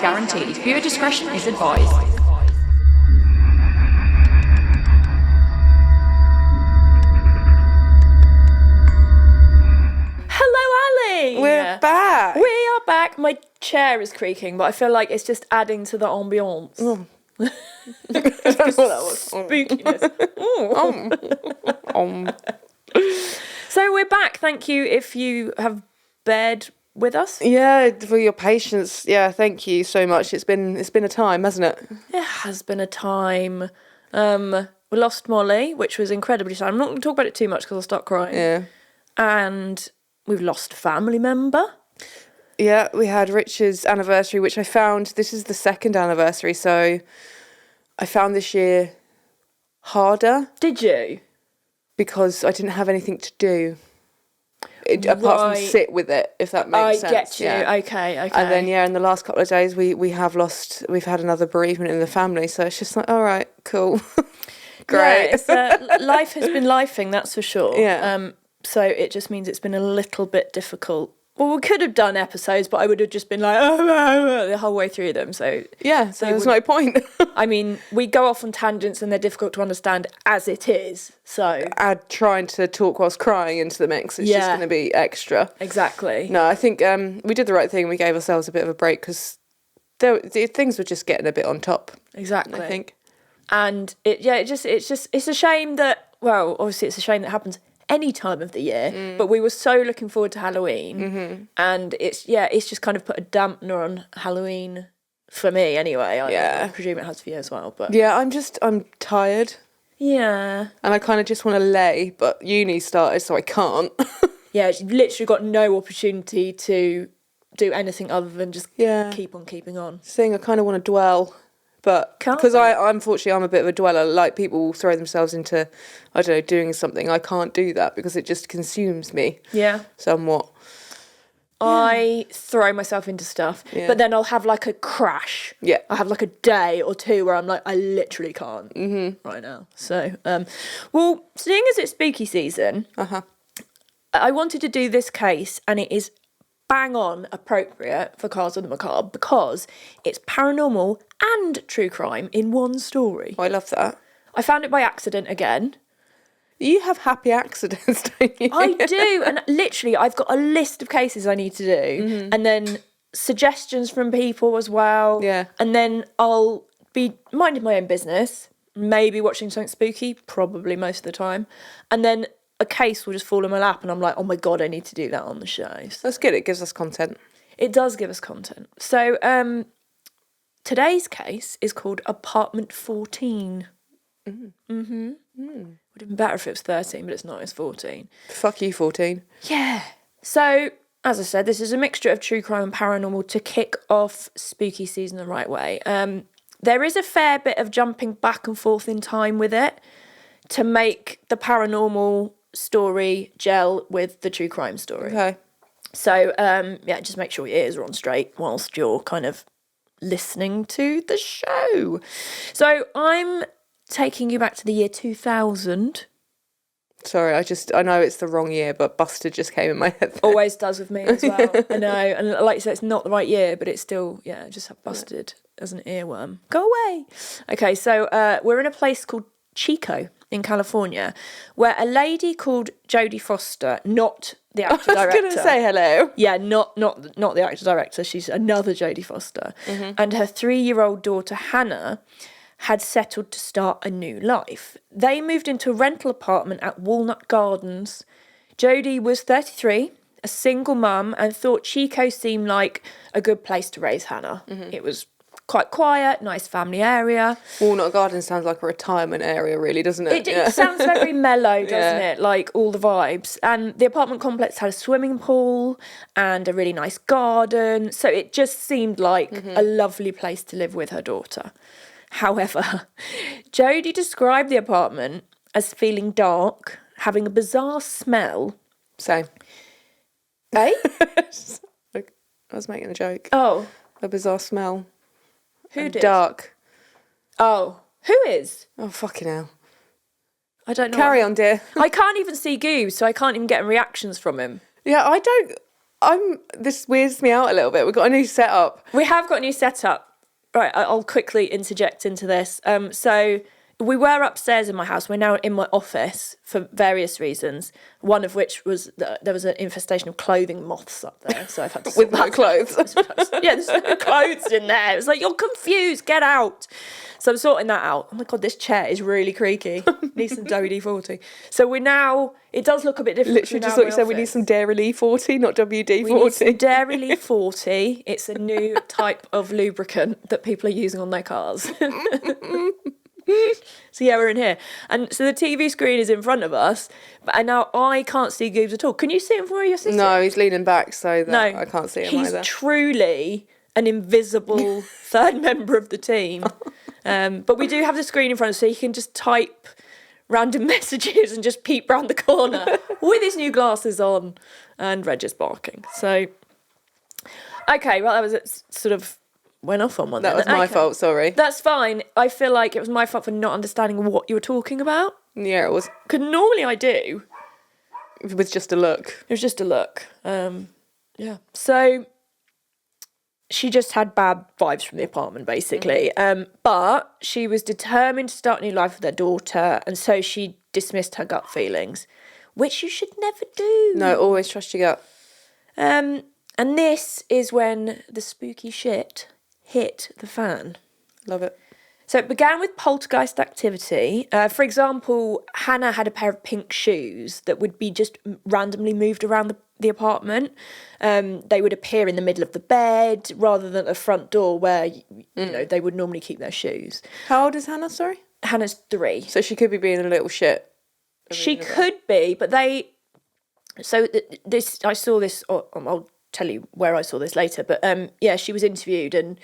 guaranteed. Viewer discretion is advised. Hello, Ali! We're back! We are back. My chair is creaking, but I feel like it's just adding to the ambience. Oh. I don't know what that was. Spookiness. So we're back. Thank you if you have bared with us. Yeah, for your patience. Yeah, thank you so much. It's been a time, hasn't it? It has been a time. We lost Molly, which was incredibly sad. I'm not going to talk about it too much because I'll start crying. Yeah. And we've lost a family member. Yeah, we had Richard's anniversary, which I found, this is the second anniversary, so I found this year harder. Did you? Because I didn't have anything to do. Apart from sit with it, if that makes sense. I get you. Yeah. Okay. And then, in the last couple of days, we've had another bereavement in the family, so it's just like, all right, cool. Great. Yeah, life has been lifing, that's for sure. Yeah. So it just means it's been a little bit difficult. Well, we could have done episodes, but I would have just been like, the whole way through them. So yeah, so there's no point. I mean, we go off on tangents and they're difficult to understand as it is. So add trying to talk whilst crying into the mix, it's just going to be extra. Exactly. No, I think we did the right thing. We gave ourselves a bit of a break because things were just getting a bit on top. Exactly. I think. And it's a shame that, well, obviously it's a shame that happens any time of the year, but we were so looking forward to Halloween, and it's just kind of put a dampener on Halloween for me anyway. I presume it has for you as well, but yeah, I'm tired. Yeah. And I kind of just want to lay, but uni started, so I can't. Yeah, it's literally got no opportunity to do anything other than just keep on keeping on. Seeing, I kind of want to dwell. But because unfortunately I'm a bit of a dweller, like people throw themselves into, I don't know, doing something. I can't do that because it just consumes me. Yeah. Somewhat. I throw myself into stuff, but then I'll have like a crash. Yeah. I have like a day or two where I'm like, I literally can't right now. So, well, seeing as it's spooky season, I wanted to do this case, and it is bang on appropriate for Cars of the Macabre because it's paranormal and true crime in one story. Oh, I love that. I found it by accident again. You have happy accidents, don't you? I do, and literally I've got a list of cases I need to do, and then suggestions from people as well. Yeah. And then I'll be minding my own business, maybe watching something spooky, probably most of the time, and then a case will just fall in my lap and I'm like, oh my God, I need to do that on the show. So that's good. It gives us content. It does give us content. So today's case is called Apartment 14. Would have been better if it was 13, but it's not, it's 14. Fuck you, 14. Yeah. So, as I said, this is a mixture of true crime and paranormal to kick off spooky season the right way. There is a fair bit of jumping back and forth in time with it to make the paranormal story gel with the true crime story. Okay. So, just make sure your ears are on straight whilst you're kind of listening to the show. So, I'm taking you back to the year 2000. Sorry, I know it's the wrong year, but Busted just came in my head there. Always does with me as well. I know. And like you said, it's not the right year, but it's still, just have Busted as an earworm. Go away. Okay, so we're in a place called Chico in California, where a lady called Jodie Foster, not the actor-director. I was going to say hello. Yeah, not the actor-director. She's another Jodie Foster. And her 3-year-old daughter, Hannah, had settled to start a new life. They moved into a rental apartment at Walnut Gardens. Jodie was 33, a single mum, and thought Chico seemed like a good place to raise Hannah. It was quite quiet, nice family area. Walnut Gardens sounds like a retirement area, really, doesn't it? It sounds very mellow, doesn't it? Like all the vibes. And the apartment complex had a swimming pool and a really nice garden. So it just seemed like a lovely place to live with her daughter. However, Jodie described the apartment as feeling dark, having a bizarre smell. Same. Eh? I was making a joke. Oh. A bizarre smell. Who did? Dark. Oh. Who is? Oh, fucking hell. I don't know. Carry on, dear. I can't even see Goose, so I can't even get reactions from him. Yeah, I don't... This weirds me out a little bit. We've got a new setup. We have got a new setup. Right, I'll quickly interject into this. So we were upstairs in my house. We're now in my office for various reasons. One of which was that there was an infestation of clothing moths up there. So I've had to with no clothes. Yeah, there's no clothes in there. It was like, you're confused, get out. So I'm sorting that out. Oh my God, this chair is really creaky. Needs some WD-40. So we're now, it does look a bit different. Literally just what you said, we need some Dairy 40, not WD-40. We need some Dairy 40. It's a new type of lubricant that people are using on their cars. So yeah, we're in here. And so the TV screen is in front of us, and now I can't see Goobs at all. Can you see him from where you're sitting? No, he's leaning back so that I can't see him either. He's truly an invisible third member of the team. But we do have the screen in front of us, so you can just type random messages and just peep round the corner with his new glasses on, and Reg is barking. So, okay, well, that was sort of went off on one. That was my fault, sorry. That's fine. I feel like it was my fault for not understanding what you were talking about. Yeah, it was. Because normally I do. With just a look. It was just a look. Yeah. So she just had bad vibes from the apartment, basically. But she was determined to start a new life with her daughter, and so she dismissed her gut feelings, which you should never do. No, always trust your gut. And this is when the spooky shit hit the fan. Love it. So it began with poltergeist activity. For example, Hannah had a pair of pink shoes that would be just randomly moved around the apartment. They would appear in the middle of the bed rather than at the front door where you know they would normally keep their shoes. How old is Hannah, sorry? Hannah's 3. So she could be being a little shit. She could be, but they... So this, I saw this... I'll tell you where I saw this later, but yeah, she was interviewed and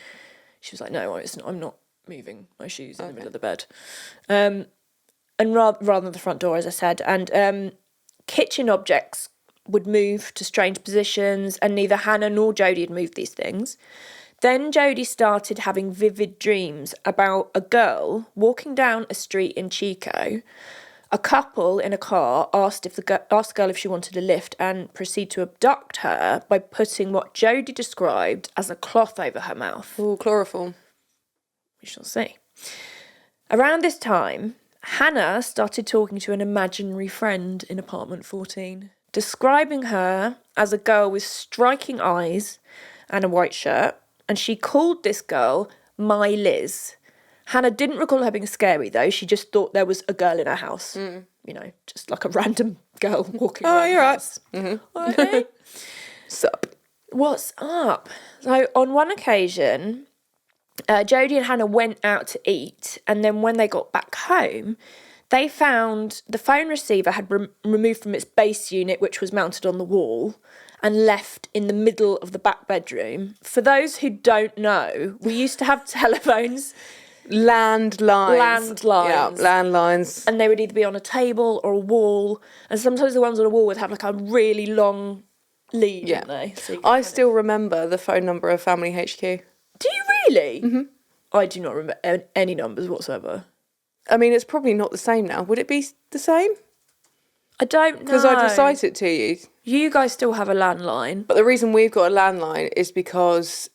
she was like, no, I'm not moving my shoes in the middle of the bed. And rather than the front door, as I said, and kitchen objects would move to strange positions, and neither Hannah nor Jodie had moved these things. Then Jodie started having vivid dreams about a girl walking down a street in Chico. A couple in a car asked the girl if she wanted a lift and proceed to abduct her by putting what Jodie described as a cloth over her mouth. Oh, chloroform. We shall see. Around this time, Hannah started talking to an imaginary friend in apartment 14, describing her as a girl with striking eyes and a white shirt, and she called this girl My Liz. Hannah didn't recall her being scary, though. She just thought there was a girl in her house. You know, just like a random girl walking around. Oh, you're right. Mm-hmm. Okay. Sup? What's up? So on one occasion, Jodie and Hannah went out to eat, and then when they got back home, they found the phone receiver had removed from its base unit, which was mounted on the wall, and left in the middle of the back bedroom. For those who don't know, we used to have telephones... Landlines. Yeah, landlines. And they would either be on a table or a wall. And sometimes the ones on a wall would have like a really long lead, yeah. Didn't they? So I still remember the phone number of Family HQ. Do you really? Mm-hmm. I do not remember any numbers whatsoever. I mean, it's probably not the same now. Would it be the same? I don't know. Because I'd recite it to you. You guys still have a landline. But the reason we've got a landline is because...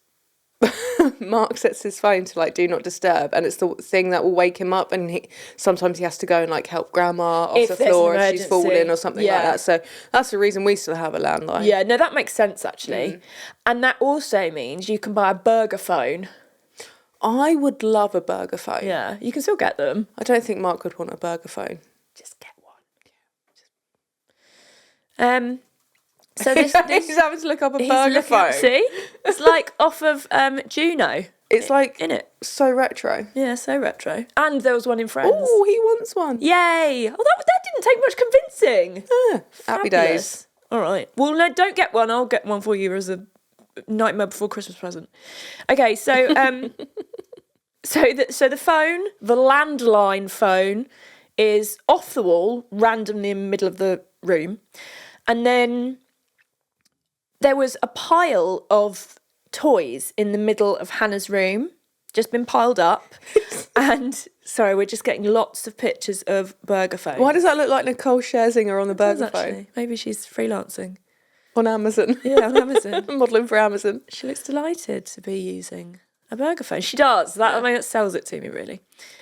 Mark sets his phone to like do not disturb, and it's the thing that will wake him up, and sometimes he has to go and like help grandma off the floor if she's fallen or something like that. So that's the reason we still have a landline. Yeah, no, that makes sense actually. And that also means you can buy a burger phone. I would love a burger phone. Yeah, you can still get them. I don't think Mark would want a burger phone. Just get one. So this he's having to look up a burger phone. See, it's like off of Juno. It's like in it. So retro. Yeah, so retro. And there was one in Friends. Oh, he wants one. Yay! Oh, that didn't take much convincing. Happy days. All right. Well, no, don't get one. I'll get one for you as a Nightmare Before Christmas present. Okay, so so the phone, the landline phone, is off the wall, randomly in the middle of the room, and then there was a pile of toys in the middle of Hannah's room, just been piled up. And, sorry, we're just getting lots of pictures of burger phones. Why does that look like Nicole Scherzinger on the burger phone? Maybe she's freelancing. On Amazon. Yeah, on Amazon. Modelling for Amazon. She looks delighted to be using a burger phone. She does. That sells it to me, really.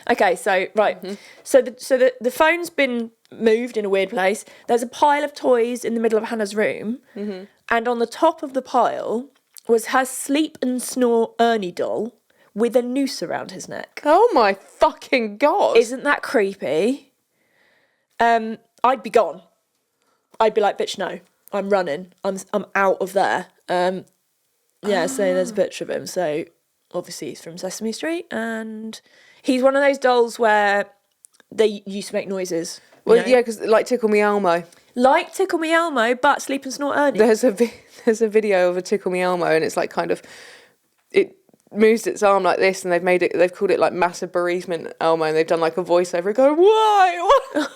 Okay, so, right. Mm-hmm. So the phone's been moved in a weird place. There's a pile of toys in the middle of Hannah's room. Mm-hmm. And on the top of the pile was her sleep and snore Ernie doll with a noose around his neck. Oh, my fucking God. Isn't that creepy? I'd be gone. I'd be like, bitch, no. I'm running. I'm out of there. So there's a picture of him. So obviously he's from Sesame Street, and he's one of those dolls where they used to make noises. Well, yeah, because like Tickle Me Elmo. Like Tickle Me Elmo, but Sleep and Snort Ernie. There's a video of a Tickle Me Elmo, and it's like kind of it moves its arm like this, and they've called it like Massive Bereavement Elmo, and they've done like a voiceover going, why?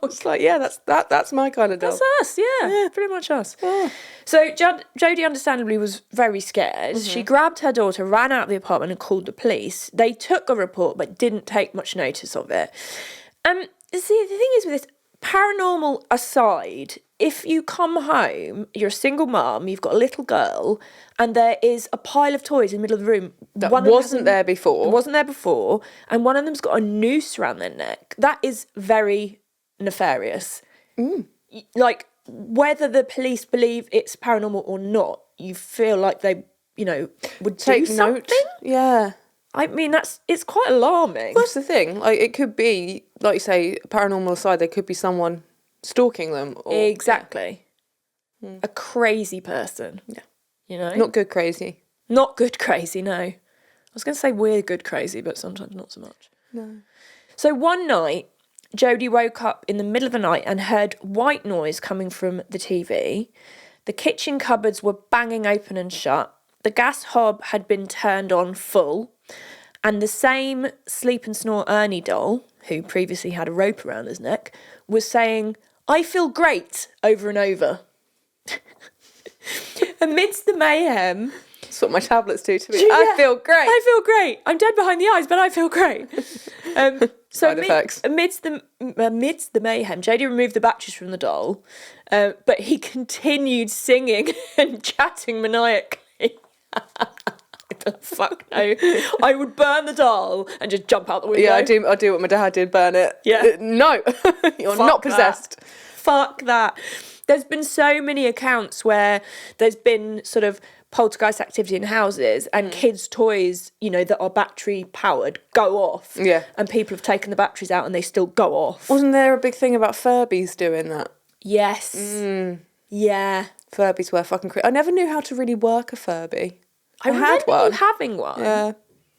It's like, yeah, that's my kind of doll. That's us, yeah, pretty much us. Yeah. So Jodie understandably was very scared. Mm-hmm. She grabbed her daughter, ran out of the apartment and called the police. They took a report but didn't take much notice of it. See, the thing is with this, paranormal aside, if you come home, you're a single mum, you've got a little girl, and there is a pile of toys in the middle of the room. That wasn't there before, and one of them's got a noose around their neck. That is very nefarious. Like, whether the police believe it's paranormal or not, you feel like they, would take do something. Note. Yeah. I mean, it's quite alarming. Well, that's the thing. Like, it could be, like you say, paranormal aside, there could be someone stalking them. Exactly. Yeah. A crazy person. Yeah. Not good crazy. Not good crazy, no. I was going to say we're good crazy, but sometimes not so much. No. So one night, Jodie woke up in the middle of the night and heard white noise coming from the TV. The kitchen cupboards were banging open and shut. The gas hob had been turned on full. And the same Sleep and Snore Ernie doll, who previously had a rope around his neck, was saying, "I feel great," over and over. Amidst the mayhem... That's what my tablets do to me. Yeah, I feel great. I feel great. I'm dead behind the eyes, but I feel great. So amidst the mayhem, JD removed the batteries from the doll, but he continued singing and chatting maniacally. Fuck no. I would burn the doll and just jump out the window. Yeah, I do what my dad did, burn it. Yeah. No, you're not possessed. Fuck that. There's been so many accounts where there's been sort of poltergeist activity in houses and kids' toys, that are battery powered, go off. Yeah. And people have taken the batteries out and they still go off. Wasn't there a big thing about Furbies doing that? Yes. Yeah. Furbies were fucking crazy. I never knew how to really work a Furby. I had one. Having one. Yeah.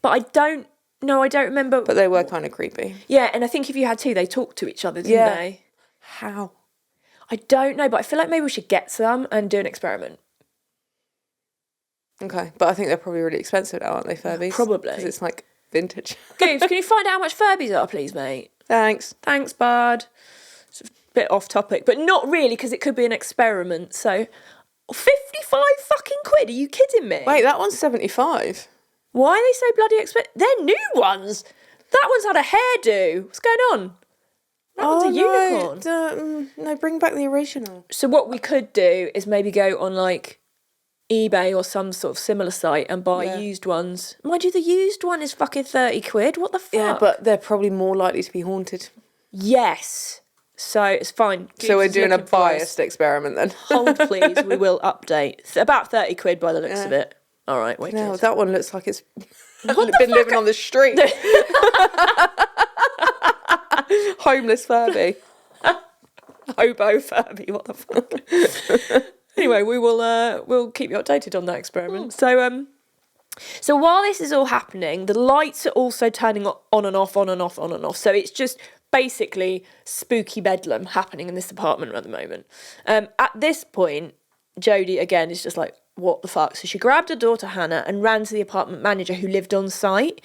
But I don't remember. But they were kind of creepy. Yeah, and I think if you had two, they talked to each other, didn't they? How? I don't know, but I feel like maybe we should get some and do an experiment. Okay, but I think they're probably really expensive now, aren't they, Furbies? Probably. Because it's like vintage. Goobs, can you find out how much Furbies are, please, mate? Thanks. Thanks, bud. It's a bit off topic, but not really, because it could be an experiment. So, 55 fucking quid? Are you kidding me? Wait, that one's 75. Why are they so bloody expensive? They're new ones. That one's had a hairdo. What's going on? That one's a unicorn. No, bring back the original. So what we could do is maybe go on like eBay or some sort of similar site and buy used ones. Mind you, the used one is fucking 30 quid. What the fuck? Yeah, but they're probably more likely to be haunted. Yes. So it's fine. So we're doing a biased experiment then. Hold please, we will update. About 30 quid by the looks of it. All right, wait. No, that one looks like it's been living on the street. Homeless Furby. Hobo Furby, what the fuck? Anyway, we'll keep you updated on that experiment. So while this is all happening, the lights are also turning on and off, on and off, on and off. So it's just basically spooky bedlam happening in this apartment at the moment. At this point, Jodie, again, is just like, what the fuck? So she grabbed her daughter, Hannah, and ran to the apartment manager who lived on site.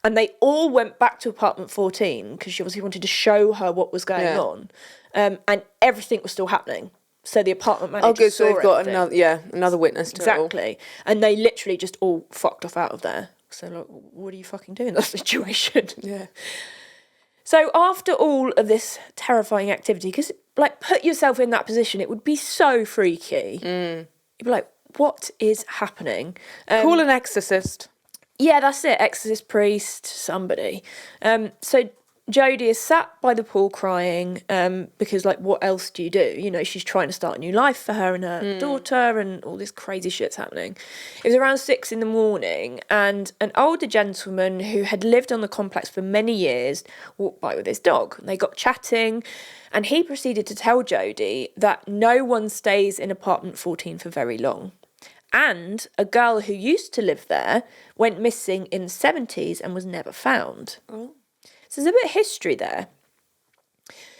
And they all went back to apartment 14 because she obviously wanted to show her what was going on. And everything was still happening. So the apartment manager saw they've got another witness to it all. Exactly. And they literally just all fucked off out of there. So, like, what do you fucking do in that situation? Yeah. So after all of this terrifying activity, because, like, put yourself in that position, it would be so freaky. You'd be like, what is happening? Call an exorcist. Yeah, that's it. Exorcist, priest, somebody. So Jodie is sat by the pool crying because, like, what else do you do? You know, she's trying to start a new life for her and her daughter, and all this crazy shit's happening. It was around 6 a.m, and an older gentleman who had lived on the complex for many years walked by with his dog. They got chatting, and he proceeded to tell Jodie that no one stays in apartment 14 for very long. And a girl who used to live there went missing in the 70s and was never found. Oh. So there's a bit of history there.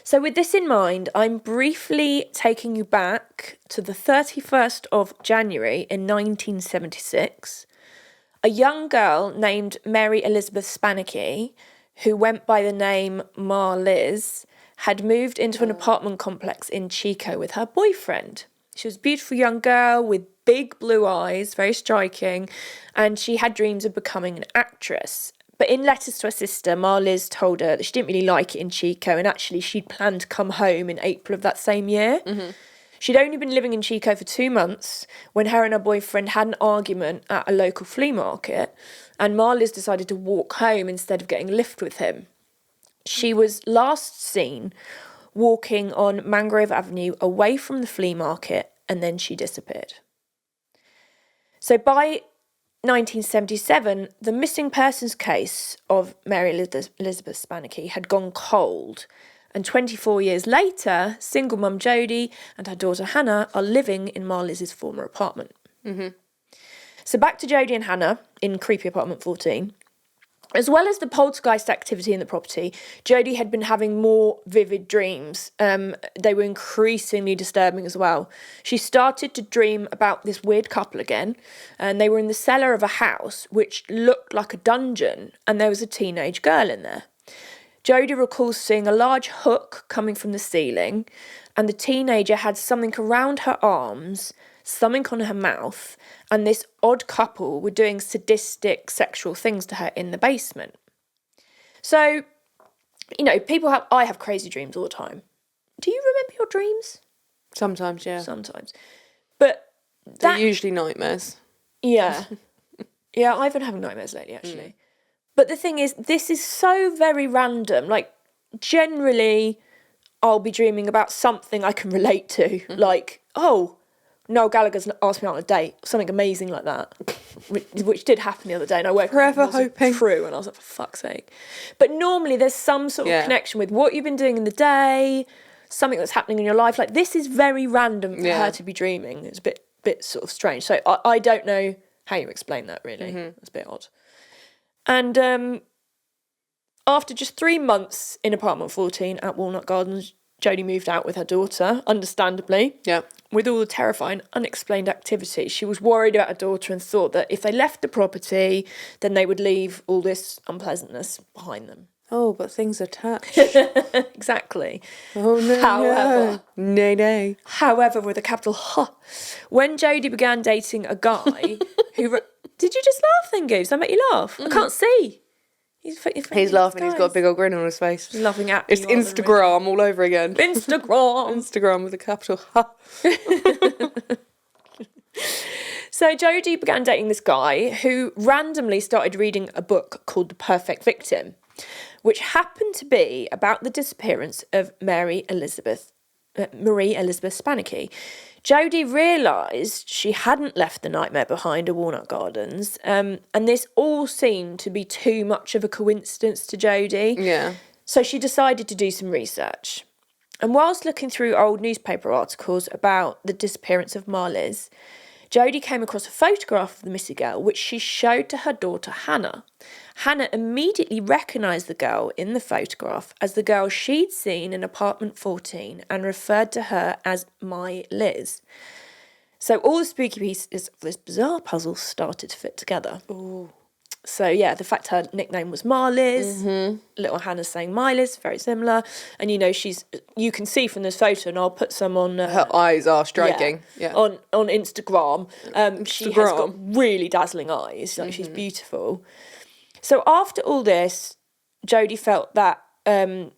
So with this in mind, I'm briefly taking you back to the 31st of January in 1976. A young girl named Mary Elizabeth Spanicky, who went by the name Ma Liz, had moved into an apartment complex in Chico with her boyfriend. She was a beautiful young girl with big blue eyes, very striking, and she had dreams of becoming an actress. But in letters to her sister, Ma Liz told her that she didn't really like it in Chico, and actually she'd planned to come home in April of that same year. She'd only been living in Chico for 2 months when her and her boyfriend had an argument at a local flea market, and Ma Liz decided to walk home instead of getting a lift with him. She was last seen walking on Mangrove Avenue away from the flea market, and then she disappeared. So by 1977, the missing persons case of Mary Elizabeth Spanicky had gone cold, and 24 years later, single mum Jodie and her daughter Hannah are living in Ma Liz's former apartment. So back to Jodie and Hannah in creepy apartment 14. As well as the poltergeist activity in the property, Jodie had been having more vivid dreams. They were increasingly disturbing as well. She started to dream about this weird couple again, and they were in the cellar of a house which looked like a dungeon, and there was a teenage girl in there. Jodie recalls seeing a large hook coming from the ceiling, and the teenager had something around her arms, something on her mouth, and this odd couple were doing sadistic sexual things to her in the basement. So, you know, I have crazy dreams all the time. Do you remember your dreams? Sometimes, yeah. Sometimes. But they're usually nightmares. Yeah. Yeah, I've been having nightmares lately, actually. But the thing is, this is so very random. Like, generally, I'll be dreaming about something I can relate to. Like, oh, Noel Gallagher's asked me out on a date, something amazing like that, which did happen the other day, and I woke up forever hoping true, and I was like, for fuck's sake. But normally there's some sort of connection with what you've been doing in the day, something that's happening in your life. Like, this is very random for her to be dreaming. It's a bit sort of strange. So I don't know how you explain that, really. It's a bit odd. And after just 3 months in apartment 14 at Walnut Gardens, Jodie moved out with her daughter, understandably. Yeah. With all the terrifying, unexplained activity. She was worried about her daughter and thought that if they left the property, then they would leave all this unpleasantness behind them. Oh, but things attach. Exactly. Oh, no. However, nay. However, with a capital H, when Jodie began dating a guy who... Did you just laugh then, Goose? I made you laugh. I can't see. He's laughing. He's got a big old grin on his face. He's laughing at It's Instagram all over again. Instagram with a capital H. So Jodie began dating this guy who randomly started reading a book called The Perfect Victim, which happened to be about the disappearance of Marie Elizabeth Spanicky. Jodie realised she hadn't left the nightmare behind at Walnut Gardens, and this all seemed to be too much of a coincidence to Jodie. Yeah. So she decided to do some research. And whilst looking through old newspaper articles about the disappearance of Ma Liz, Jodie came across a photograph of the missing girl, which she showed to her daughter Hannah. Hannah immediately recognised the girl in the photograph as the girl she'd seen in apartment 14 and referred to her as My Liz. So all the spooky pieces of this bizarre puzzle started to fit together. Ooh. So yeah, the fact her nickname was Ma Liz, little Hannah's saying My Liz, very similar. And you know, you can see from this photo, and I'll put some on... her eyes are striking. Yeah. On Instagram. She has got really dazzling eyes, like she's beautiful. So after all this, Jodie felt that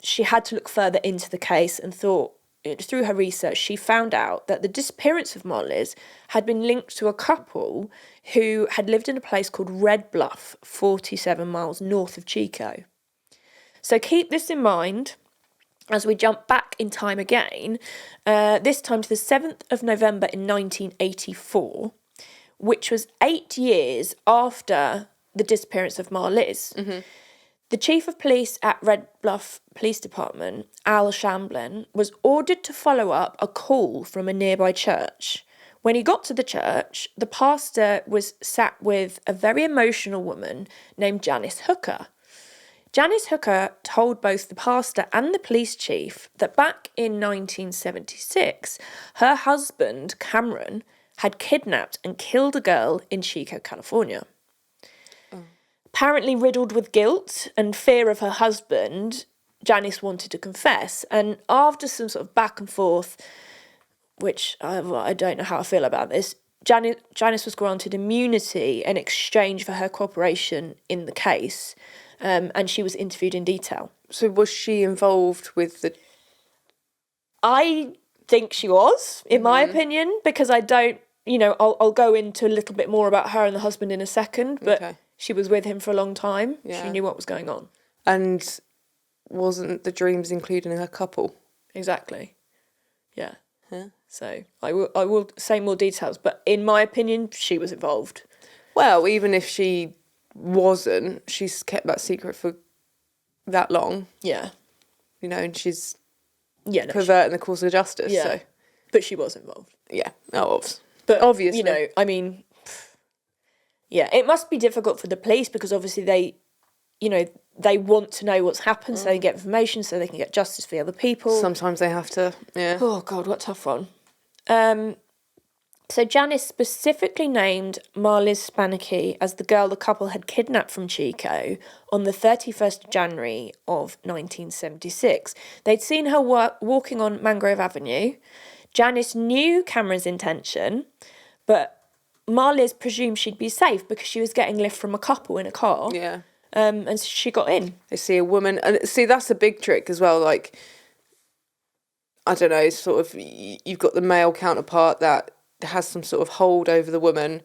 she had to look further into the case and thought, through her research, she found out that the disappearance of Marlies had been linked to a couple who had lived in a place called Red Bluff, 47 miles north of Chico. So keep this in mind as we jump back in time again, this time to the 7th of November in 1984, which was 8 years after the disappearance of Marlies. Mm-hmm. The chief of police at Red Bluff Police Department, Al Shamblin, was ordered to follow up a call from a nearby church. When he got to the church, the pastor was sat with a very emotional woman named Janice Hooker. Janice Hooker told both the pastor and the police chief that back in 1976, her husband, Cameron, had kidnapped and killed a girl in Chico, California. Apparently riddled with guilt and fear of her husband, Janice wanted to confess. And after some sort of back and forth, which I don't know how I feel about this, Janice was granted immunity in exchange for her cooperation in the case. And she was interviewed in detail. So was she involved with the... I think she was, in my opinion, because I don't, I'll go into a little bit more about her and the husband in a second, but she was with him for a long time. Yeah. She knew what was going on. And wasn't the dreams including her couple? Exactly. Yeah. Huh? So I will say more details, but in my opinion, she was involved. Well, even if she wasn't, she's kept that secret for that long. Yeah. And she's perverting the course of justice. Yeah. So. But she was involved. Yeah. Oh, but obviously. It must be difficult for the police because obviously they want to know what's happened so they get information so they can get justice for the other people. Sometimes they have to, yeah. Oh, God, what a tough one. So Janice specifically named Marlies Spanicki as the girl the couple had kidnapped from Chico on the 31st of January of 1976. They'd seen her walking on Mangrove Avenue. Janice knew Cameron's intention, but Marlies presumed she'd be safe because she was getting lift from a couple in a car. Yeah. And so she got in. They see a woman, and see, that's a big trick as well. Like, I don't know, sort of, you've got the male counterpart that has some sort of hold over the woman.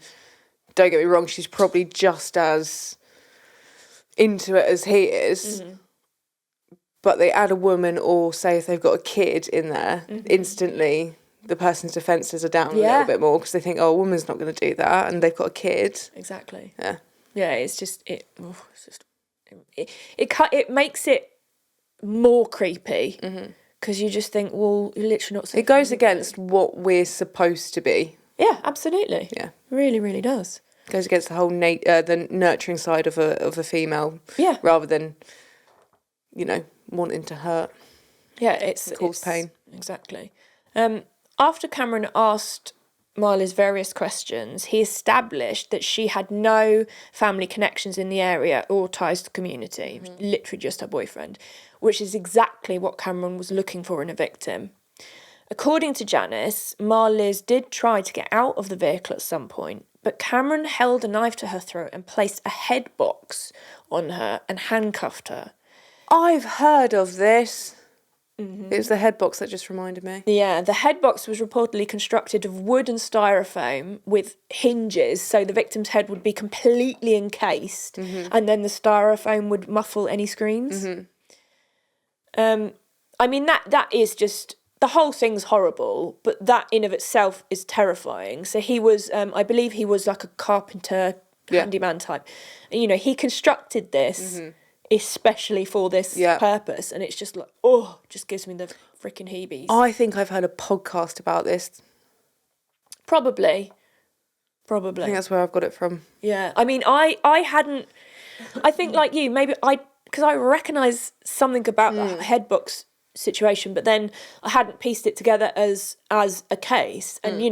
Don't get me wrong, she's probably just as into it as he is. Mm-hmm. But they add a woman, or say if they've got a kid in there, instantly the person's defences are down a little bit more because they think, oh, a woman's not going to do that, and they've got a kid. Exactly. Yeah. Yeah, it makes it more creepy because you just think, well, you're literally not. It goes against what we're supposed to be. Yeah, absolutely. Yeah, really, really does. It goes against the whole the nurturing side of a female. Yeah. Rather than, wanting to hurt. Yeah, it's cause pain. Exactly. After Cameron asked Marlies various questions, he established that she had no family connections in the area or ties to the community. It was literally just her boyfriend, which is exactly what Cameron was looking for in a victim. According to Janice, Marlies did try to get out of the vehicle at some point, but Cameron held a knife to her throat and placed a head box on her and handcuffed her. I've heard of this. It was the head box that just reminded me. Yeah, the head box was reportedly constructed of wood and styrofoam with hinges, so the victim's head would be completely encased, and then the styrofoam would muffle any screams. That is just, the whole thing's horrible, but that in of itself is terrifying. So he was, I believe he was like a carpenter, handyman type. He constructed this especially for this purpose, and it's just like, just gives me the freaking heebies. I think I've heard a podcast about this. Probably. I think that's where I've got it from. Yeah, I hadn't, I think like you, maybe because I recognise something about the head box situation, but then I hadn't pieced it together as a case, and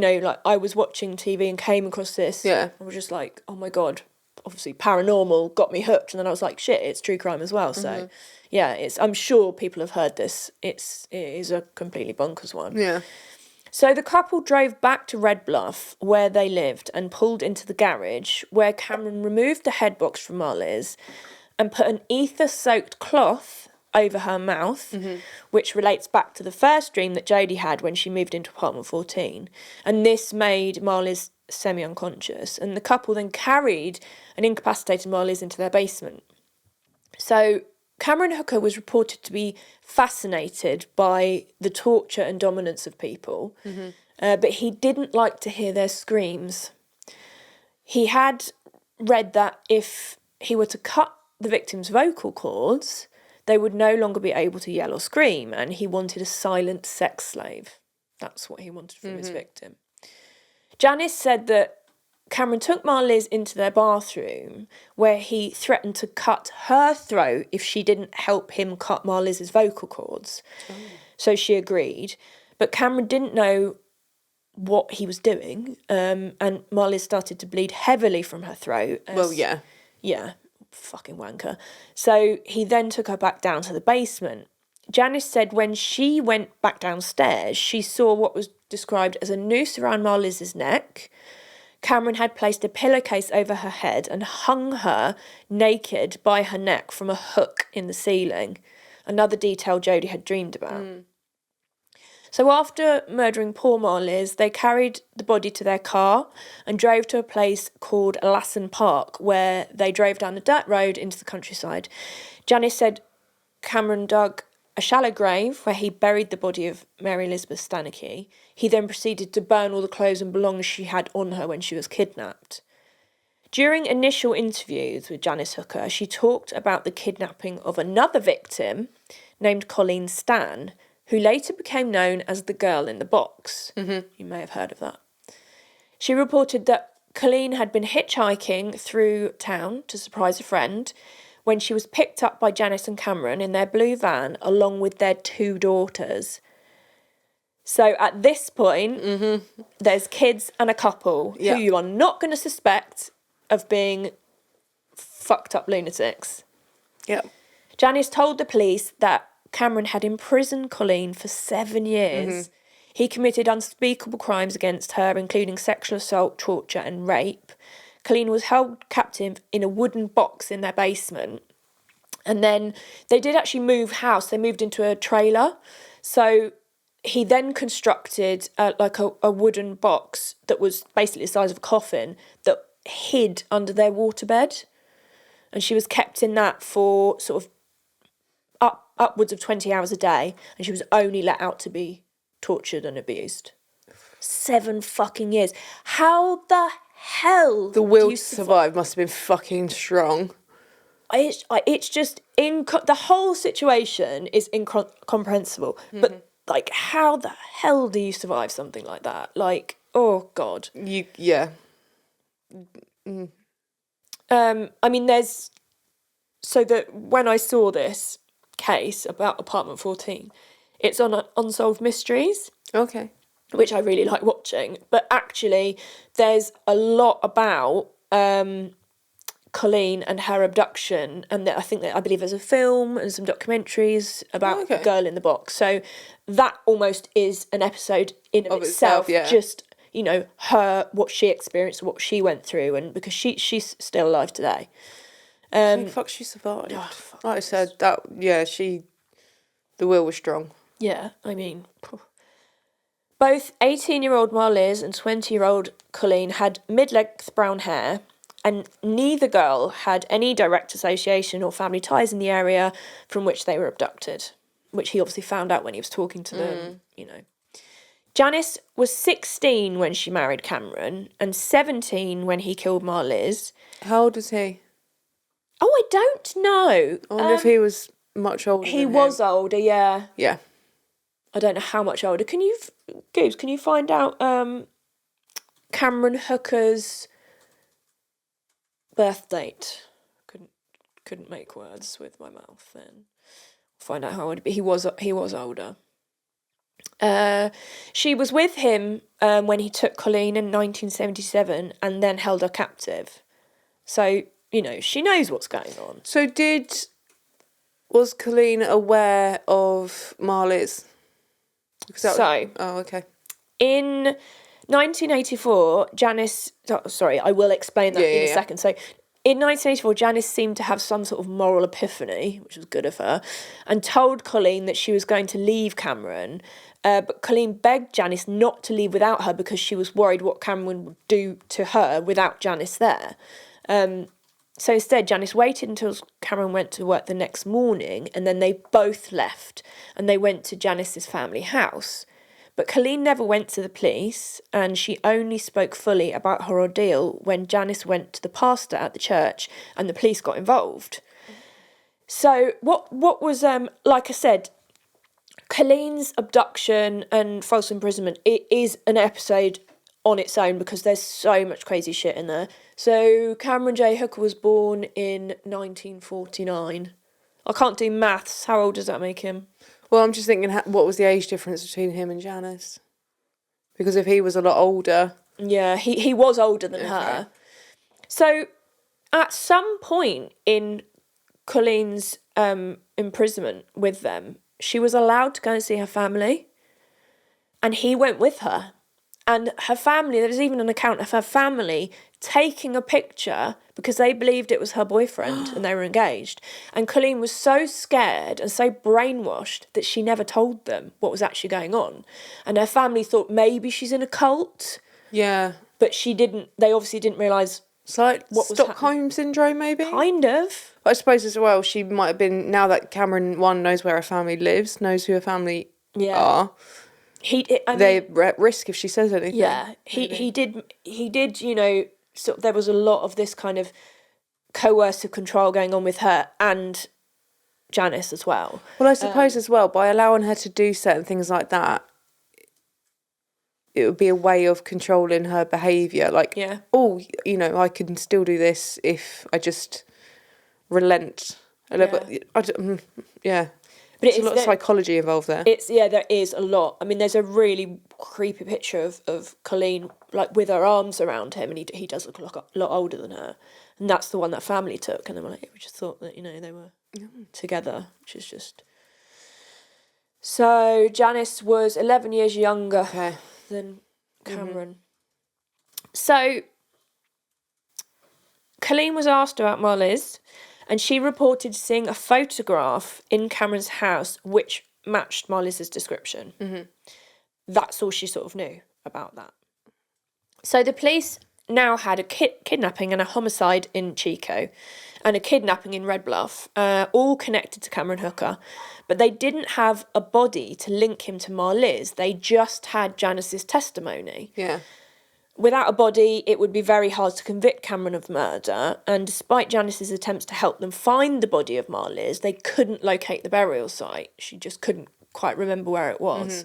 I was watching TV and came across this. Yeah, I was just like, oh my God. Obviously paranormal got me hooked, and then I was like, shit, it's true crime as well. So I'm sure people have heard this. It is a completely bonkers one. Yeah. So the couple drove back to Red Bluff where they lived and pulled into the garage where Cameron removed the head box from Marlies and put an ether soaked cloth over her mouth, which relates back to the first dream that Jodie had when she moved into apartment 14. And this made Marlies semi-unconscious. And the couple then carried an incapacitated Marlies into their basement. So Cameron Hooker was reported to be fascinated by the torture and dominance of people, but he didn't like to hear their screams. He had read that if he were to cut the victim's vocal cords, they would no longer be able to yell or scream, and he wanted a silent sex slave. That's what he wanted from his victim. Janice said that Cameron took Marlies into their bathroom where he threatened to cut her throat if she didn't help him cut Marlies' vocal cords. So she agreed. But Cameron didn't know what he was doing, and Marlies started to bleed heavily from her throat. Yeah, fucking wanker. So he then took her back down to the basement. Janice said when she went back downstairs, she saw what was described as a noose around Marlies' neck. Cameron had placed a pillowcase over her head and hung her naked by her neck from a hook in the ceiling. Another detail Jodie had dreamed about. So after murdering poor Marlies, they carried the body to their car and drove to a place called Lassen Park, where they drove down a dirt road into the countryside. Janice said Cameron dug a shallow grave where he buried the body of Mary Elizabeth Stanicky. He then proceeded to burn all the clothes and belongings she had on her when she was kidnapped. During initial interviews with Janice Hooker, she talked about the kidnapping of another victim named Colleen Stan, who later became known as the girl in the box. You may have heard of that. She reported that Colleen had been hitchhiking through town to surprise a friend when she was picked up by Janice and Cameron in their blue van along with their 2 daughters. So at this point, there's kids and a couple who you are not going to suspect of being fucked up lunatics. Janice told the police that Cameron had imprisoned Colleen for 7 years. He committed unspeakable crimes against her, including sexual assault, torture and rape. Colleen was held captive in a wooden box in their basement. And then they did actually move house. They moved into a trailer. So he then constructed a wooden box that was basically the size of a coffin that hid under their waterbed. And she was kept in that for sort of upwards of 20 hours a day. And she was only let out to be tortured and abused. 7 fucking years. How the hell the will to survive must have been fucking strong. It's just the whole situation is incomprehensible. But like, how the hell do you survive something like that? Like, oh god. I mean, there's so that when I saw this case about apartment 14, it's on Unsolved Mysteries. Okay. Which I really like watching. But actually, there's a lot about Colleen and her abduction, and I believe there's a film and some documentaries about Girl in the Box. So that almost is an episode in of itself. Just, you know, what she experienced, what she went through, and because she's still alive today. She survived. Like I said, the will was strong. Yeah, I mean, both 18-year-old Marlies and 20-year-old Colleen had mid-length brown hair, and neither girl had any direct association or family ties in the area from which they were abducted, which he obviously found out when he was talking to them, you know. Janice was 16 when she married Cameron and 17 when he killed Marlies. How old was he? Oh, I don't know. I wonder if he was much older He was older, yeah. Yeah. I don't know how much older. Can you find out Cameron Hooker's birth date? Couldn't make words with my mouth then. Find out how old he was older. She was with him when he took Colleen in 1977 and then held her captive. So, you know, she knows what's going on. So was Colleen aware of Marlies? Okay. In 1984, Janice... I will explain that in a second. So In 1984, Janice seemed to have some sort of moral epiphany, which was good of her, and told Colleen that she was going to leave Cameron. But Colleen begged Janice not to leave without her because she was worried what Cameron would do to her without Janice there. So instead, Janice waited until Cameron went to work the next morning, and then they both left and they went to Janice's family house. But Colleen never went to the police, and she only spoke fully about her ordeal when Janice went to the pastor at the church and the police got involved. So what was, like I said, Colleen's abduction and false imprisonment, it is an episode on its own because there's so much crazy shit in there. So Cameron J. Hooker was born in 1949. I can't do maths. How old does that make him? Well, I'm just thinking, what was the age difference between him and Janice? Because if he was a lot older... Yeah, he was older than her. So, at some point in Colleen's imprisonment with them, she was allowed to go and see her family. And he went with her. And her family, there was even an account of her family taking a picture because they believed it was her boyfriend and they were engaged. And Colleen was so scared and so brainwashed that she never told them what was actually going on. And her family thought maybe she's in a cult. Yeah. But she didn't, they obviously didn't realise it's like what was Stockholm Syndrome, maybe? Kind of. I suppose as well, she might have been, now that Cameron, one, knows where her family lives, knows who her family are. They're at risk if she says anything. Yeah, he did, you know, sort of, there was a lot of this kind of coercive control going on with her and Janice as well. Well, I suppose as well, by allowing her to do certain things like that, it would be a way of controlling her behaviour. Like, oh, you know, I can still do this if I just relent a little bit. But there's a lot of psychology involved there. There is a lot. I mean, there's a really creepy picture of Colleen, like, with her arms around him, and he does look a lot older than her. And that's the one that family took, and they were like, we just thought that, you know, they were together, which is just... So, Janice was 11 years younger than Cameron. So, Colleen was asked about Marliz, and she reported seeing a photograph in Cameron's house which matched Marliz's description. That's all she sort of knew about that. So the police now had a kidnapping and a homicide in Chico and a kidnapping in Red Bluff, all connected to Cameron Hooker. But they didn't have a body to link him to Marliz. They just had Janice's testimony. Yeah. Without a body, it would be very hard to convict Cameron of murder, and despite Janice's attempts to help them find the body of Marliz, they couldn't locate the burial site. She just couldn't quite remember where it was.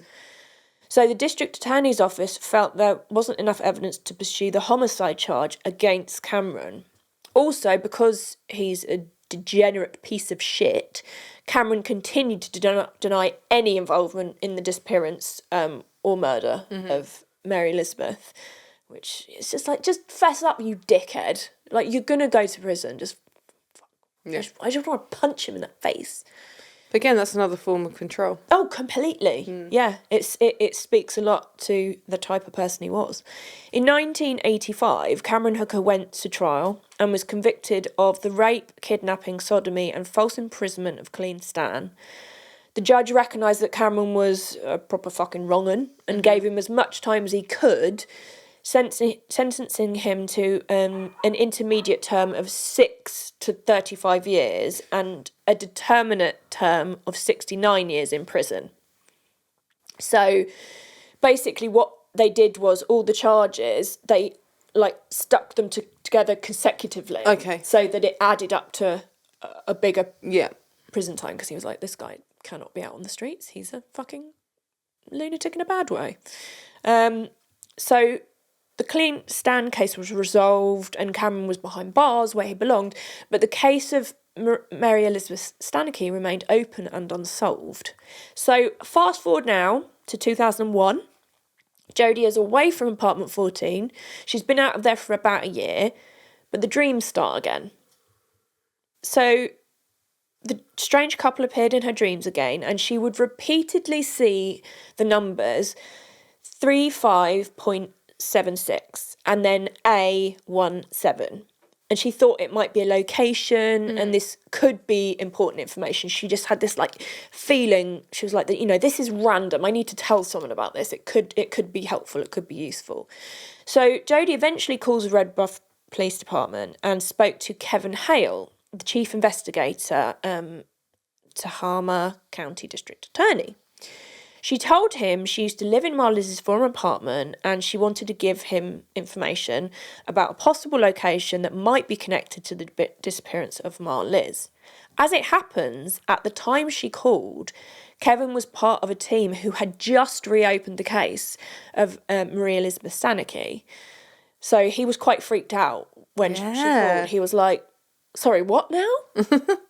So the district attorney's office felt there wasn't enough evidence to pursue the homicide charge against Cameron. Also, because he's a degenerate piece of shit, Cameron continued to deny any involvement in the disappearance or murder of Mary Elizabeth. Which is just like, just fess up, you dickhead. Like, you're going to go to prison. I just want to punch him in the face. Again, that's another form of control. Oh, completely. Yeah, it speaks a lot to the type of person he was. In 1985, Cameron Hooker went to trial and was convicted of the rape, kidnapping, sodomy and false imprisonment of Colleen Stan. The judge recognised that Cameron was a proper fucking wrong'un and gave him as much time as he could, sentencing him to an intermediate term of 6 to 35 years and a determinate term of 69 years in prison. So basically what they did was all the charges, they like stuck them together consecutively. Okay. So that it added up to a bigger prison time, because he was like, this guy cannot be out on the streets. He's a fucking lunatic in a bad way. So the Colleen Stan case was resolved and Cameron was behind bars where he belonged, but the case of Mary Elizabeth Stanicky remained open and unsolved. So fast forward now to 2001. Jodie is away from apartment 14. She's been out of there for about a year, but the dreams start again. So the strange couple appeared in her dreams again, and she would repeatedly see the numbers 35.76 and then A17. and she thought it might be a location and this could be important information. She just had this like feeling. She was like, you know, this is random. I need to tell someone about this. It could be helpful. It could be useful. So Jodie eventually calls the Red Bluff Police Department and spoke to Kevin Hale, the chief investigator, Tahama County District Attorney. She told him she used to live in Marliz's former apartment and she wanted to give him information about a possible location that might be connected to the disappearance of Marliz. As it happens, at the time she called, Kevin was part of a team who had just reopened the case of Marie Elizabeth Stanicky. So he was quite freaked out when she called. He was like, sorry, what now?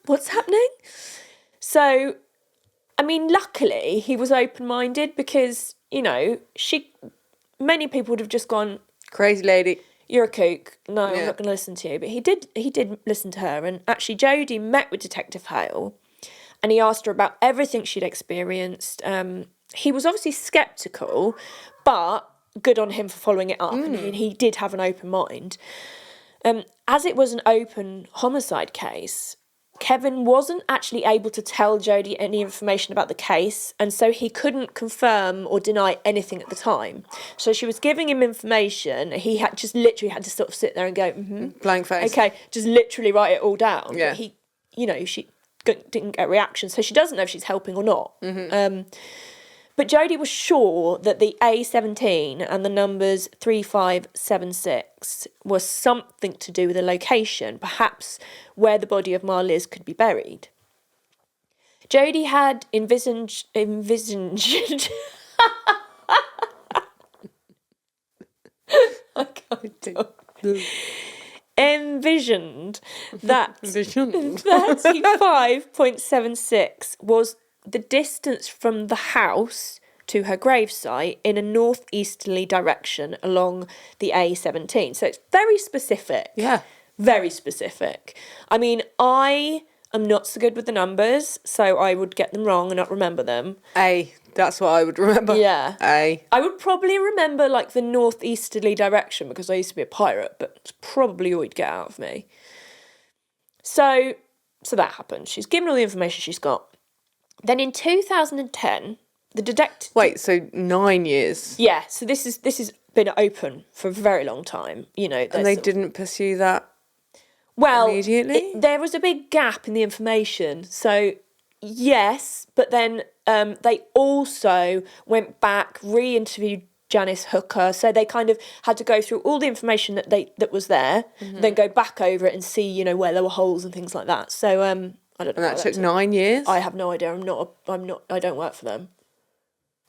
What's happening? So, I mean, luckily he was open-minded because, you know, many people would have just gone, crazy lady, you're a kook. No, I'm not going to listen to you. But he did listen to her. And actually, Jodie met with Detective Hale and he asked her about everything she'd experienced. He was obviously sceptical, but good on him for following it up. And he did have an open mind. As it was an open homicide case, Kevin wasn't actually able to tell Jodie any information about the case, and so he couldn't confirm or deny anything at the time. So she was giving him information. He had just literally had to sort of sit there and go, blank face. Okay, just literally write it all down. Yeah. But he, you know, she didn't get a reaction, so she doesn't know if she's helping or not. But Jodie was sure that the A17 and the numbers 3576 was something to do with a location, perhaps where the body of Marliz could be buried. Jodie had envisioned I can't talk. Envisioned that 35.76 was the distance from the house to her gravesite in a northeasterly direction along the A17. So it's very specific. Yeah. Very specific. I mean, I am not so good with the numbers, so I would get them wrong and not remember them. That's what I would remember. Yeah. I would probably remember like the northeasterly direction because I used to be a pirate, but it's probably all you'd get out of me. So that happened. She's given all the information she's got. Then in 2010, the detective... Wait, so 9 years? Yeah, so this has been open for a very long time, you know. And they didn't pursue that immediately? There was a big gap in the information. So, yes, but then they also went back, re-interviewed Janice Hooker. So they kind of had to go through all the information that was there, then go back over it and see, you know, where there were holes and things like that. So... I don't know. And that took 9 years? I have no idea. I don't work for them.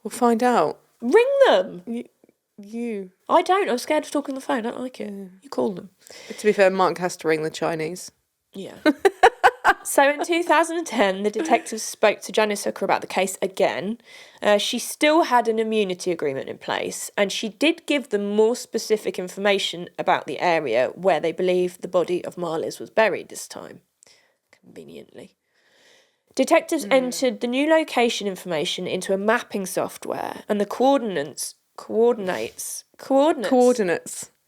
We'll find out. Ring them. You. I don't. I'm scared of talking on the phone. I don't like it. You call them. To be fair, Mark has to ring the Chinese. Yeah. So in 2010, the detectives spoke to Janice Hooker about the case again. She still had an immunity agreement in place, and she did give them more specific information about the area where they believed the body of Marliz was buried this time. Conveniently. Detectives entered the new location information into a mapping software, and the coordinates.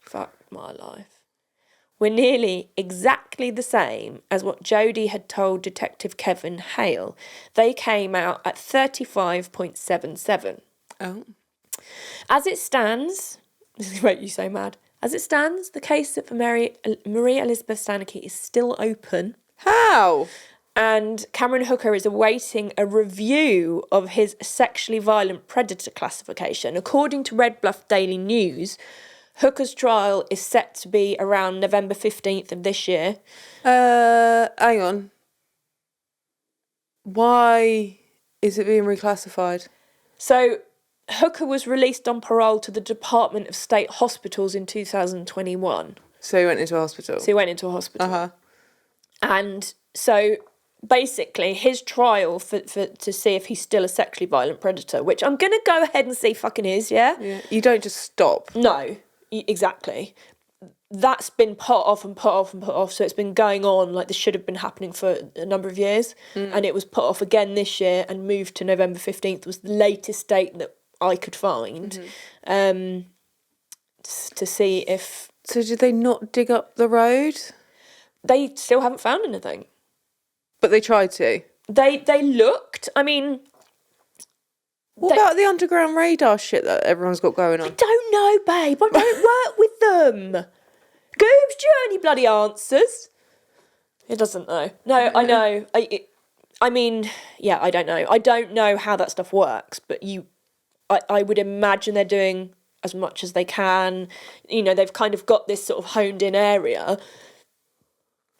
Fuck my life. Were nearly exactly the same as what Jodie had told Detective Kevin Hale. They came out at 35.77. Oh. As it stands, this is make you so mad. As it stands, the case of Marie Elizabeth Stanicky is still open. How? And Cameron Hooker is awaiting a review of his sexually violent predator classification. According to Red Bluff Daily News, Hooker's trial is set to be around November 15th of this year. Hang on. Why is it being reclassified? So, Hooker was released on parole to the Department of State Hospitals in 2021. So he went into a hospital? Uh-huh. And so basically his trial for to see if he's still a sexually violent predator, which I'm going to go ahead and say fucking is, yeah? You don't just stop. No, exactly. That's been put off, so it's been going on, like this should have been happening for a number of years, and it was put off again this year and moved to November 15th was the latest date that I could find, to see if... So did they not dig up the road? they still haven't found anything. But they tried to. They looked, I mean... What about the underground radar shit that everyone's got going on? I don't know, babe. I don't work with them. Goobs, do you have any bloody answers? It doesn't know. No, I know. I mean, yeah, I don't know. I don't know how that stuff works, but I would imagine they're doing as much as they can. You know, they've kind of got this sort of honed in area.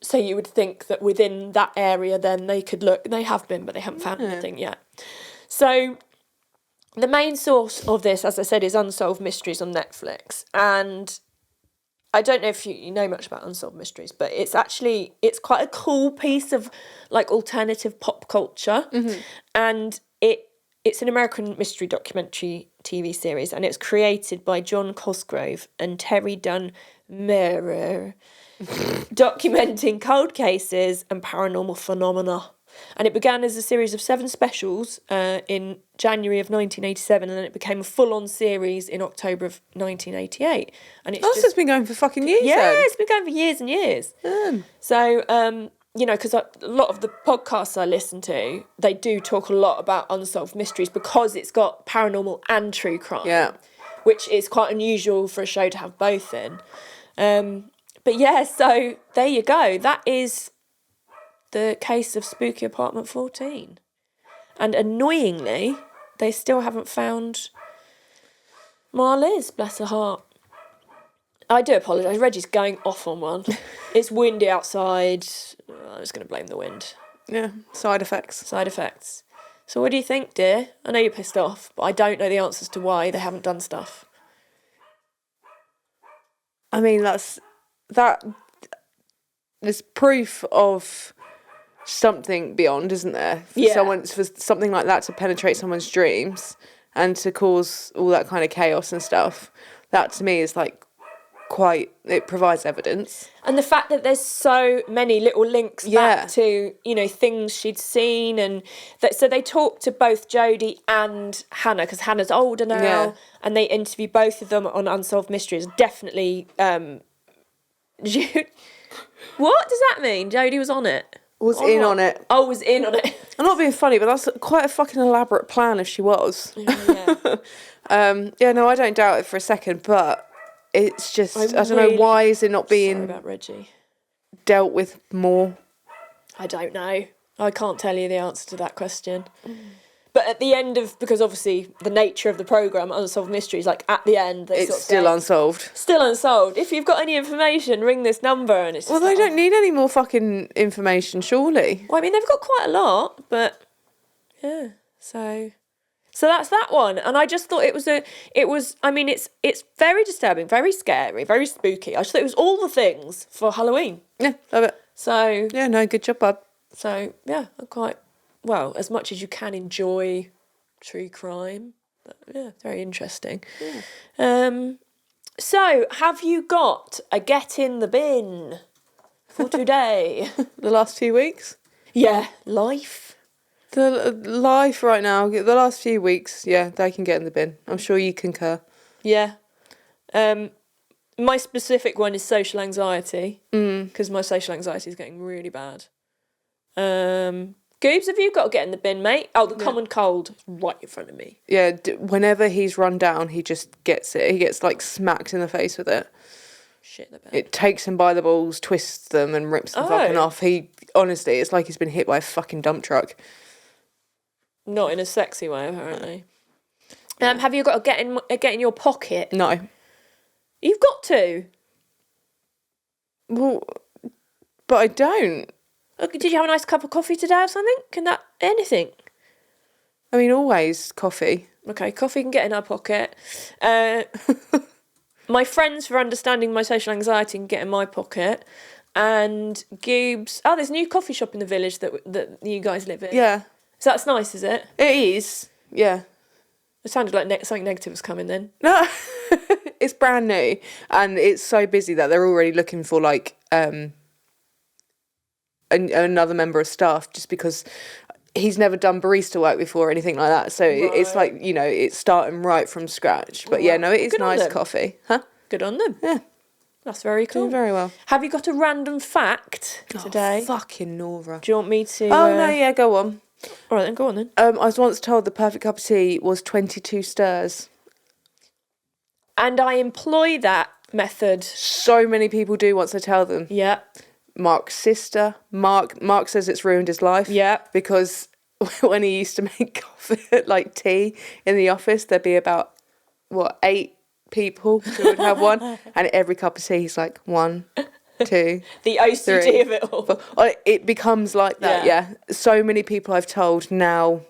So you would think that within that area, then they could look. They have been, but they haven't found anything yet. So the main source of this, as I said, is Unsolved Mysteries on Netflix. And I don't know if you know much about Unsolved Mysteries, but it's quite a cool piece of like alternative pop culture. Mm-hmm. And it's an American mystery documentary TV series, and it's created by John Cosgrove and Terry Dunn Merer, documenting cold cases and paranormal phenomena. And it began as a series of 7 specials in January of 1987, and then it became a full-on series in October of 1988. And it's just been going for fucking years. Yeah, then. It's been going for years and years. So, you know, because a lot of the podcasts I listen to, they do talk a lot about unsolved mysteries because it's got paranormal and true crime. Yeah. Which is quite unusual for a show to have both in. But yeah, so there you go. That is the case of Spooky Apartment 14. And annoyingly, they still haven't found Marliz, bless her heart. I do apologise, Reggie's going off on one. It's windy outside. I'm just going to blame the wind. Yeah, side effects. Side effects. So what do you think, dear? I know you're pissed off, but I don't know the answers to why they haven't done stuff. I mean, there's proof of something beyond, isn't there? For something like that to penetrate someone's dreams and to cause all that kind of chaos and stuff. That to me is like it provides evidence. And the fact that there's so many little links back to, you know, things she'd seen, and so they talked to both Jodie and Hannah, because Hannah's older now, and they interview both of them on Unsolved Mysteries. Definitely, what does that mean? Jodie was on it? Was in on it. Oh, was in on it. I'm not being funny, but that's quite a fucking elaborate plan if she was. Yeah. No, I don't doubt it for a second, but it's just, I don't know, why is it not being about Reggie dealt with more? I don't know. I can't tell you the answer to that question. But at the end because obviously the nature of the programme, Unsolved Mysteries, like at the end... It's still unsolved. Still unsolved. If you've got any information, ring this number, and it's just they don't need any more fucking information, surely. Well, I mean, they've got quite a lot, but yeah, so that's that one. And I just thought I mean, it's very disturbing, very scary, very spooky. I just thought it was all the things for Halloween. Yeah, love it. So... Yeah, no, good job, bud. So, yeah, I'm quite... Well, as much as you can enjoy true crime. But, yeah, very interesting. Yeah. So, have you got a get in the bin for today? The last few weeks? Yeah, life. The life right now, the last few weeks, yeah, they can get in the bin. I'm sure you concur. Yeah. My specific one is social anxiety, because my social anxiety is getting really bad. Goobs, have you got to get in the bin, mate? Oh, the common cold right in front of me. Yeah, whenever he's run down, he just gets it. He gets, like, smacked in the face with it. Shit the bed. It takes him by the balls, twists them, and rips them fucking off. Honestly, it's like he's been hit by a fucking dump truck. Not in a sexy way, apparently. Have you got to get in your pocket? No. You've got to. Well, but I don't. Did you have a nice cup of coffee today or something? Anything? I mean, always coffee. Okay, coffee can get in our pocket. My friends, for understanding my social anxiety, can get in my pocket. And Goobs... Oh, there's a new coffee shop in the village that you guys live in. Yeah. So that's nice, is it? It is, yeah. It sounded like something negative was coming then. No, it's brand new. And it's so busy that they're already looking for, like... another member of staff, just because he's never done barista work before or anything like that, so it's like, you know, it's starting right from scratch. But yeah, no, it is nice coffee. Huh? Good on them. Yeah. That's very cool. Doing very well. Have you got a random fact today? Fucking Nora. Do you want me to... Oh, no, yeah, go on. All right, then, go on then. I was once told the perfect cup of tea was 22 stirs. And I employ that method. So many people do once I tell them. Yeah. Mark's sister. Mark says it's ruined his life. Yeah. Because when he used to make coffee, like tea in the office, there'd be about, 8 people who would have one. And every cup of tea, he's like, 1, 2, the OCD 3, of it all. 4. It becomes like that, yeah. So many people I've told now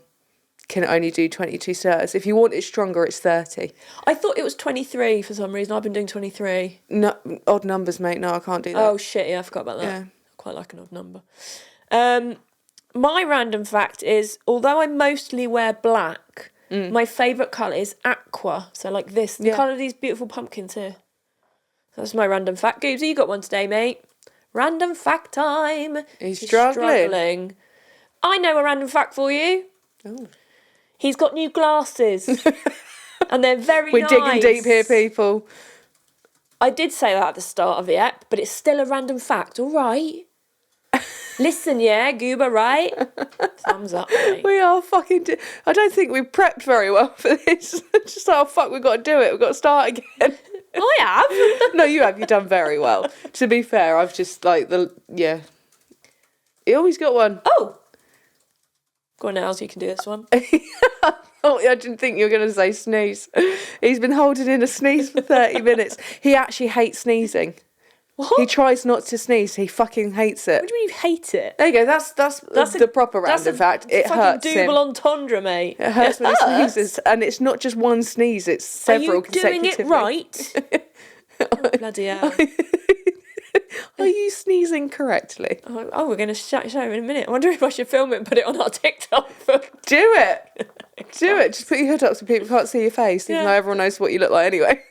can only do 22 stirs. If you want it stronger, it's 30. I thought it was 23 for some reason. I've been doing 23. No, odd numbers, mate. No, I can't do that. Oh, shit, yeah, I forgot about that. Yeah. I quite like an odd number. My random fact is, although I mostly wear black, my favourite colour is aqua. So like this, the colour of these beautiful pumpkins here. That's my random fact. Goobsy, you got one today, mate. Random fact time. He's struggling. I know a random fact for you. Oh. He's got new glasses. And they're very We're nice. digging deep here, people. I did say that at the start of the ep, but it's still a random fact, all right? Listen, yeah, Goober, right? Thumbs up, mate. We are fucking... I don't think we've prepped very well for this. Just like, oh, fuck, we've got to do it. We've got to start again. I have. No, you have. You've done very well. To be fair, I've just, yeah. You always got one. Oh! Go on now, so you can do this one. Oh, I didn't think you were going to say sneeze. He's been holding in a sneeze for 30 minutes. He actually hates sneezing. What? He tries not to sneeze. He fucking hates it. What do you mean you hate it? There you go. That's the proper random fact. It hurts him. Double entendre, mate. It hurts when he sneezes. And it's not just one sneeze, it's several consecutively. Are you doing it right? Oh, bloody hell. Are you sneezing correctly? Oh, we're going to show in a minute. I wonder if I should film it and put it on our TikTok. Do it. Do it. Just put your hood up so people can't see your face, even though everyone knows what you look like anyway.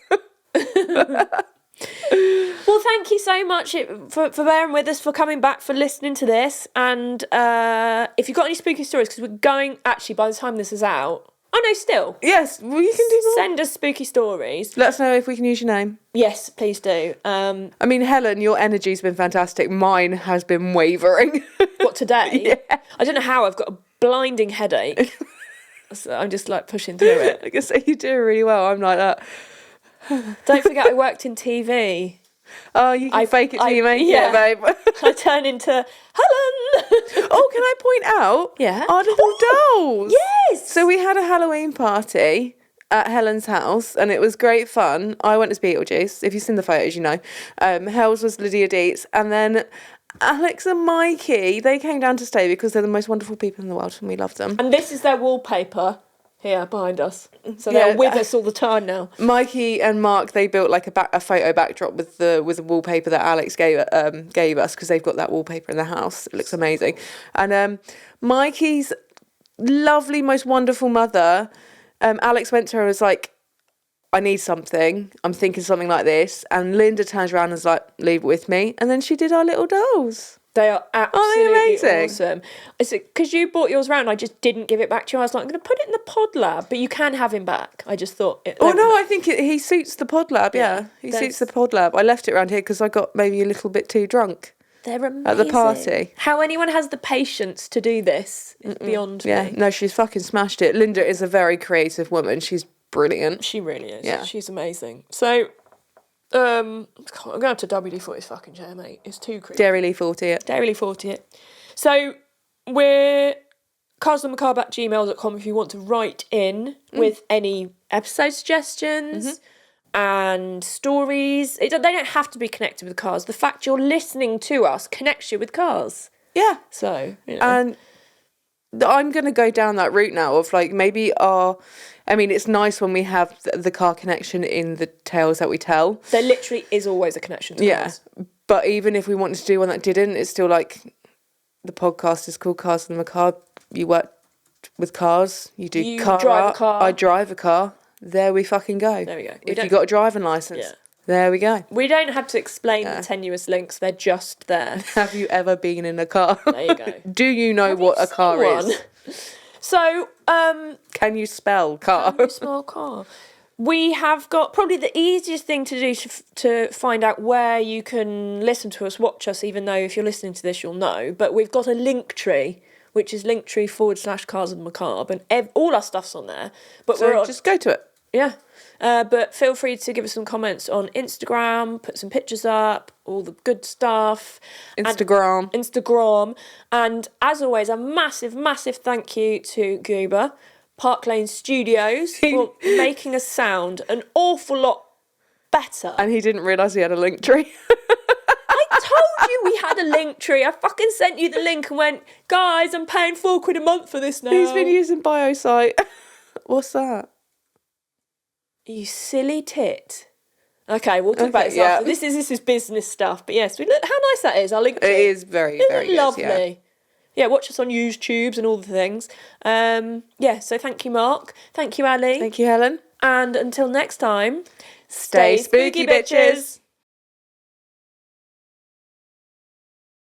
Well, thank you so much for bearing with us, for coming back, for listening to this. And if you've got any spooky stories, because we're going, actually, by the time this is out... Oh, no, still. Yes, well, you can do more. Send us spooky stories. Let us know if we can use your name. Yes, please do. I mean, Helen, your energy's been fantastic. Mine has been wavering. What, today? Yeah. I don't know how. I've got a blinding headache. So I'm just, pushing through it. I can say you do really well. I'm like that. Don't forget I worked in TV. Oh, you can fake it till you make it, babe. I turn into Helen. Oh, can I point out? Yeah. Our little dolls. Yes. So we had a Halloween party at Helen's house, and it was great fun. I went as Beetlejuice. If you've seen the photos, you know. Hel's was Lydia Dietz, and then Alex and Mikey, they came down to stay because they're the most wonderful people in the world, and we love them. And this is their wallpaper. Here, behind us. So they're with us all the time now. Mikey and Mark, they built a photo backdrop with the wallpaper that Alex gave us, because they've got that wallpaper in the house. It looks amazing. And Mikey's lovely, most wonderful mother, Alex went to her and was like, I need something. I'm thinking something like this. And Linda turns around and was like, leave it with me. And then she did our little dolls. They are absolutely amazing? Awesome. Is it because you brought yours round? I just didn't give it back to you. I was like, I'm going to put it in the pod lab, but you can have him back. I just thought it. Oh no, I think he suits the pod lab. Yeah, he suits the pod lab. I left it around here because I got maybe a little bit too drunk. They're amazing. At the party. How anyone has the patience to do this is beyond me. Yeah, no, she's fucking smashed it. Linda is a very creative woman. She's brilliant. She really is. Yeah. She's amazing. So, I'm going to have to WD-40 his fucking chair, mate. It's too creepy. Dairy Lee 40 it. Dairy Lee 40 it. So, we're carsonthemacabre@gmail.com if you want to write in with any episode suggestions and stories. They don't have to be connected with cars. The fact you're listening to us connects you with cars. Yeah. So, you know. And I'm going to go down that route now of maybe it's nice when we have the car connection in the tales that we tell. There literally is always a connection to cars. But even if we wanted to do one that didn't, it's still the podcast is called Cars and the Macabre. You work with cars. You drive a car. I drive a car. There we fucking go. There we go. If you got a driving licence, there we go. We don't have to explain the tenuous links. They're just there. Have you ever been in a car? There you go. Do you know what a car is? So, can you spell car? Can you spell car? We have got probably the easiest thing to do to find out where you can listen to us, watch us, even though if you're listening to this, you'll know. But we've got a link tree, which is linktree/Cars and Macabre, and all our stuff's on there. But so just go to it. Yeah. But feel free to give us some comments on Instagram, put some pictures up, all the good stuff. Instagram. And as always, a massive, massive thank you to Goober, Park Lane Studios, for making us sound an awful lot better. And he didn't realise he had a link tree. I told you we had a link tree. I fucking sent you the link and went, guys, I'm paying £4 a month for this now. He's been using BioSite. What's that? You silly tit. Okay, we'll talk about this after. This is business stuff. But yes, look how nice that is. Our link tree. It is very, very good, lovely. Yeah, watch us on YouTubes and all the things. So thank you, Mark. Thank you, Ali. Thank you, Helen. And until next time, stay spooky, bitches.